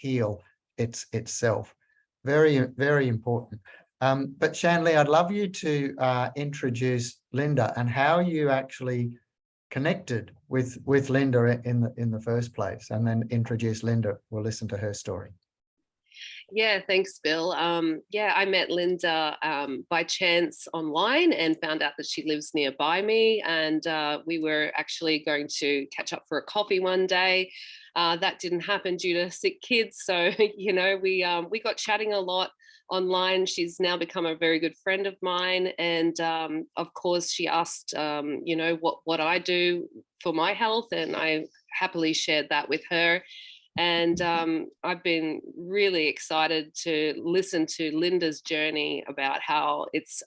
heal itself. Very, very important. But Shanley, I'd love you to introduce Linda and how you actually connected with Linda in the first place, and then introduce Linda. We'll listen to her story. Yeah, thanks, Bill. Yeah, I met Linda by chance online and found out that she lives nearby me. And we were actually going to catch up for a coffee one day. That didn't happen due to sick kids. So, you know, we got chatting a lot online. She's now become a very good friend of mine. And of course, she asked, you know, what I do for my health. And I happily shared that with her. And I've been really excited to listen to Linda's journey about how it's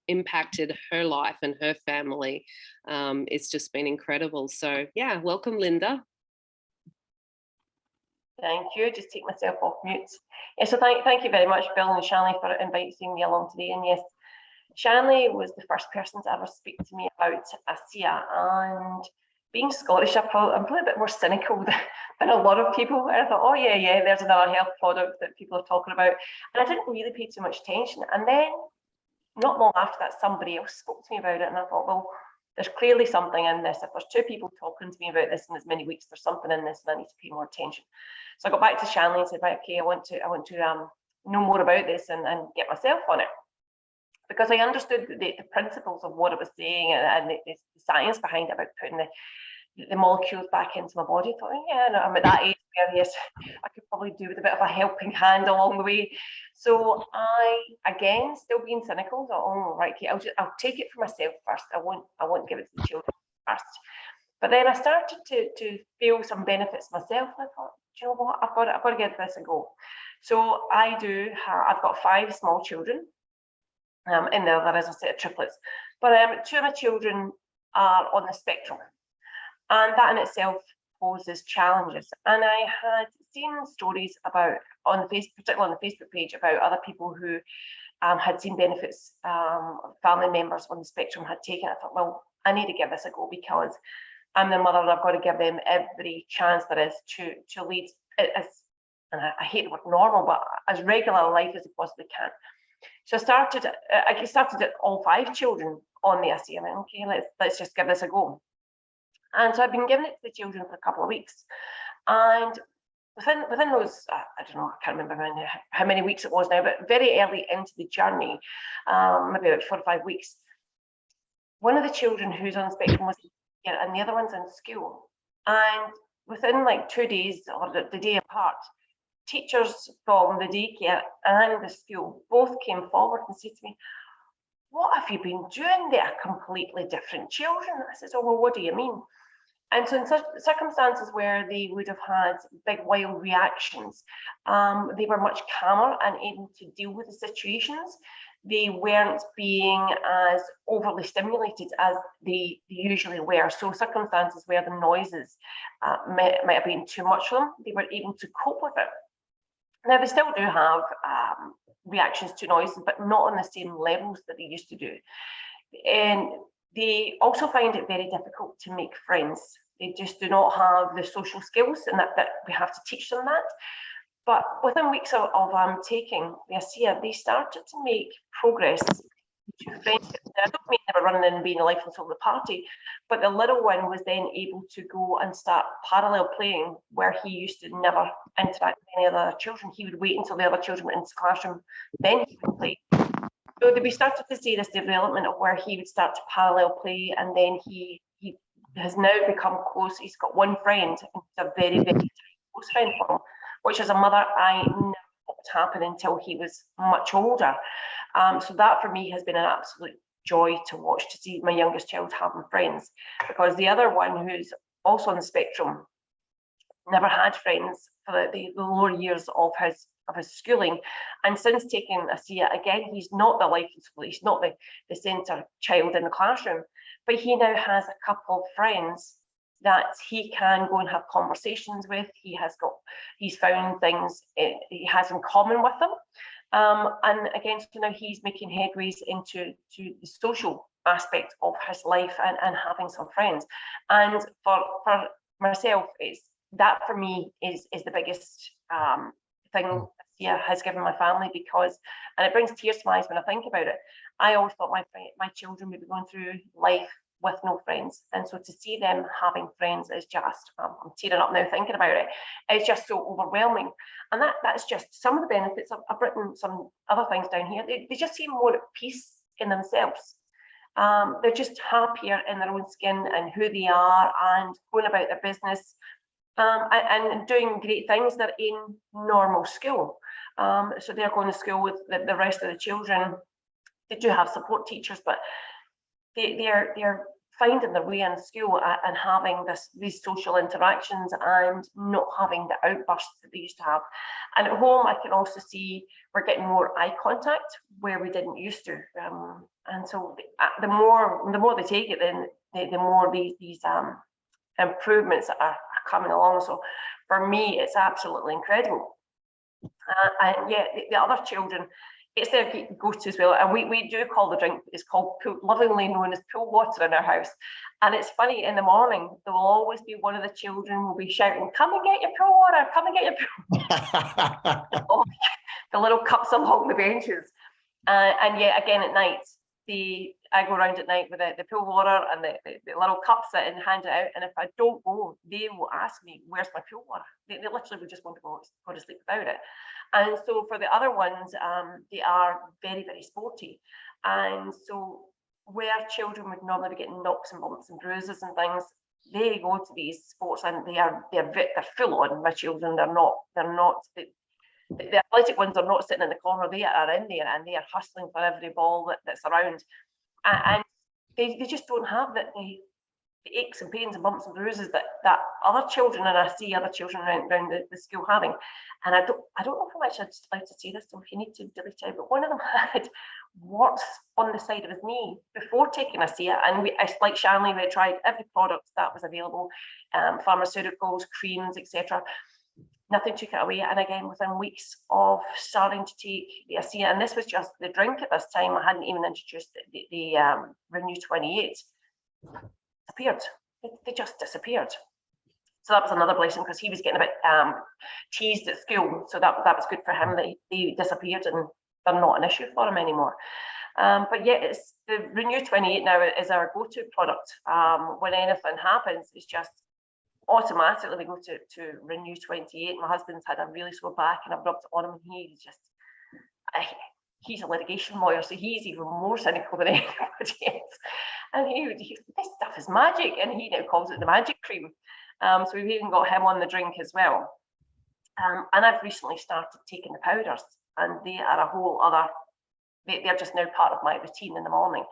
impacted her life and her family. It's just been incredible. So yeah, welcome, Linda. Thank you. Just take myself off mute. Yeah, so thank you very much, Bill and Shanley, for inviting me along today. And yes, Shanley was the first person to ever speak to me about ASEA. And being Scottish, I'm probably a bit more cynical than a lot of people. I thought, oh yeah, there's another health product that people are talking about. And I didn't really pay too much attention. And then not long after that, somebody else spoke to me about it. And I thought, well, there's clearly something in this. If there's two people talking to me about this in as many weeks, there's something in this and I need to pay more attention. So I got back to Shanley and said, right, okay, I want to know more about this and get myself on it. Because I understood the principles of what it was saying and the science behind it about putting the molecules back into my body. I thought, oh, yeah, no, I'm at that age where yes, I could probably do with a bit of a helping hand along the way. So I, again, still being cynical, thought, oh, right, okay, I'll take it for myself first. I won't give it to the children first. But then I started to feel some benefits myself. And I thought, do you know what? I've got to give this a go. So I've got 5 small children. In there is a set of triplets, but 2 of my children are on the spectrum, and that in itself poses challenges. And I had seen stories about particularly on the Facebook page, about other people who had seen benefits family members on the spectrum had taken. I thought, well, I need to give this a go because I'm their mother and I've got to give them every chance there is to lead as, and I hate the word normal, but as regular a life as they possibly can. So I started at all 5 children on the ASEA. I mean, okay, let's just give this a go. And so I've been giving it to the children for a couple of weeks. And within those, I don't know, I can't remember how many weeks it was now, but very early into the journey, maybe about 4 or 5 weeks, one of the children who's on the spectrum was here and the other one's in school. And within like 2 days or the day apart, teachers from the daycare and the school both came forward and said to me, what have you been doing? They are completely different children. I said, oh, well, what do you mean? And so in such circumstances where they would have had big wild reactions, they were much calmer and able to deal with the situations. They weren't being as overly stimulated as they usually were. So circumstances where the noises might have been too much for them, they were able to cope with it. Now, they still do have reactions to noises, but not on the same levels that they used to do. And they also find it very difficult to make friends. They just do not have the social skills, and that we have to teach them that. But within weeks of taking the ASEA, they started to make progress to friendships. I don't mean they were running in and being the life and soul of the party, but the little one was then able to go and start parallel playing where he used to never interact with any other children. He would wait until the other children went into the classroom, then he would play. So we started to see this development of where he would start to parallel play, and then he has now become close. He's got one friend, and he's a very, very close friend for him, which as a mother, I never thought would happen until he was much older. So that for me has been an absolute joy to watch, to see my youngest child having friends, because the other one, who's also on the spectrum, never had friends for the lower years of his schooling. And since taking ASEA, again, he's not the life and soul, he's not the centre child in the classroom, but he now has a couple of friends that he can go and have conversations with. He's found things he has in common with them. And again, so now he's making headways into the social aspect of his life and having some friends. And for myself, that for me is the biggest thing ASEA has given my family, because, and it brings tears to my eyes when I think about it. I always thought my children would be going through life with no friends, and so to see them having friends is just, I'm tearing up now thinking about it. It's just so overwhelming, and that's just some of the benefits. I've written some other things down here. They just seem more at peace in themselves. They're just happier in their own skin and who they are, and going about their business, and doing great things. They're in normal school, so they're going to school with the rest of the children. They do have support teachers, but they're finding their way in school and having these social interactions and not having the outbursts that they used to have. And at home, I can also see we're getting more eye contact where we didn't used to. And so the more they take it, then the more these improvements are coming along. So for me, it's absolutely incredible. And yeah, the other children, it's their go-to as well. And we do call the drink, it's called lovingly known as pool water in our house. And it's funny, in the morning, there will always be one of the children will be shouting, "Come and get your pool water, come and get your pool water." The little cups along the benches. And yet again at night, I go around at night with the pool water and the little cups and hand it out. And if I don't go, they will ask me, "Where's my pool water?" They literally would just want to go to sleep without it. And so for the other ones, they are very, very sporty. And so where children would normally be getting knocks and bumps and bruises and things, they go to these sports and they're full on. My children, they're not the athletic ones are not sitting in the corner. They are in there and they are hustling for every ball that's around. And they just don't have the aches and pains and bumps and bruises that other children, and I see other children around the school having. And I don't know how much I'd like to say this, so if you need to delete it, but one of them had warts on the side of his knee before taking ASEA, and like Shanley, we tried every product that was available, pharmaceuticals, creams, etc. Nothing took it away. And again, within weeks of starting to take the ASEA, and this was just the drink at this time, I hadn't even introduced the Renew 28, disappeared. They just disappeared. So that was another blessing, because he was getting a bit teased at school. So that was good for him that he disappeared and they're not an issue for him anymore. But yeah, it's the Renew 28 now is our go-to product. When anything happens, it's just automatically we go to Renew 28. My husband's had a really sore back and I've rubbed it on him. He's a litigation lawyer, so he's even more cynical than anybody else. And this stuff is magic, and he now calls it the magic cream. So we've even got him on the drink as well. And I've recently started taking the powders, and they are a whole other, they're just now part of my routine in the morning.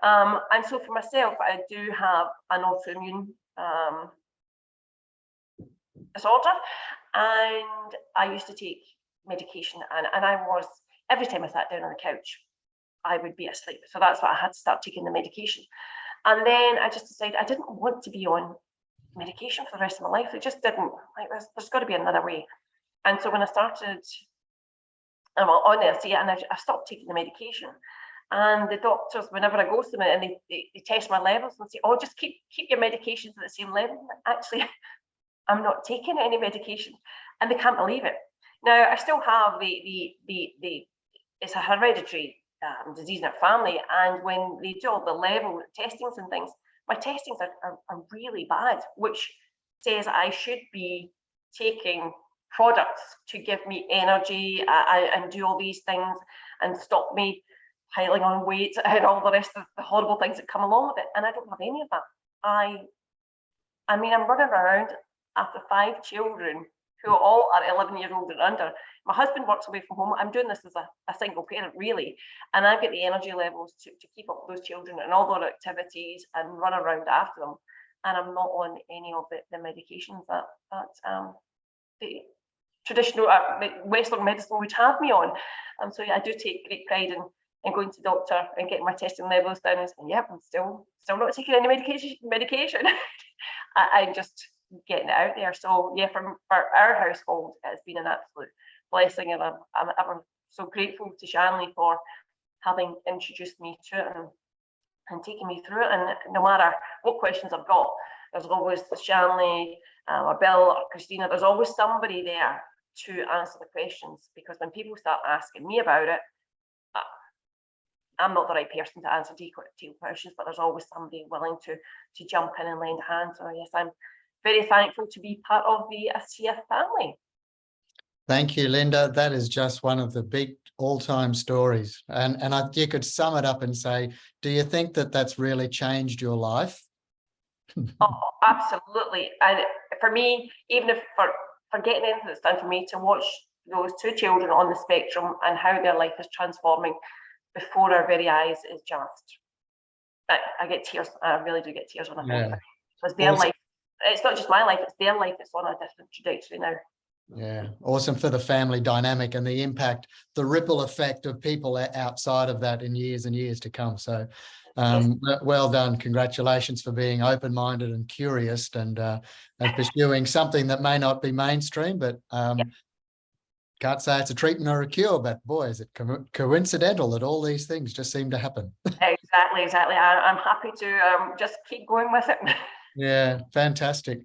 And so for myself, I do have an autoimmune disorder, and I used to take medication, and I was, every time I sat down on the couch, I would be asleep. So that's why I had to start taking the medication. And then I just decided I didn't want to be on medication for the rest of my life. It just didn't, like, there's got to be another way. And so when I started on the ASEA, and I stopped taking the medication, and the doctors, whenever I go to them and they test my levels and say, "Oh, just keep your medications at the same level." Actually, I'm not taking any medication, and they can't believe it. Now, I still have it's a hereditary disease in our family, and when they do all the level testings and things, my testings are really bad, which says I should be taking products to give me energy and do all these things and stop me piling on weight and all the rest of the horrible things that come along with it. And I don't have any of that. I mean, I'm running around after 5 children who all are 11-year-old and under. My husband works away from home. I'm doing this as a single parent, really. And I've got the energy levels to keep up with those children and all their activities and run around after them. And I'm not on any of the medications that the traditional Western medicine would have me on. So yeah, I do take great pride in going to the doctor and getting my testing levels down and saying, yep, I'm still not taking any medication. I'm just getting it out there. So yeah, for our household, it's been an absolute blessing, and I'm so grateful to Shanley for having introduced me to it and taking me through it. And no matter what questions I've got, there's always Shanley or Bill or Christina, there's always somebody there to answer the questions, because when people start asking me about it, I'm not the right person to answer detailed questions, but there's always somebody willing to jump in and lend a hand. So yes, I'm very thankful to be part of the ASEA family. Thank you, Linda. That is just one of the big all-time stories. And you could sum it up and say, do you think that that's really changed your life? Oh, absolutely. And for me, even if for getting anything that's done for me, to watch those two children on the spectrum and how their life is transforming before our very eyes is just, I get tears. I really do get tears when I think about it. Because their life, it's not just my life, it's their life. It's on a different trajectory now. Yeah, awesome for the family dynamic and the impact, the ripple effect of people outside of that in years and years to come. So well done. Congratulations for being open-minded and curious and pursuing something that may not be mainstream, but can't say it's a treatment or a cure, but boy, is it coincidental that all these things just seem to happen. Exactly. I'm happy to just keep going with it. Yeah, fantastic.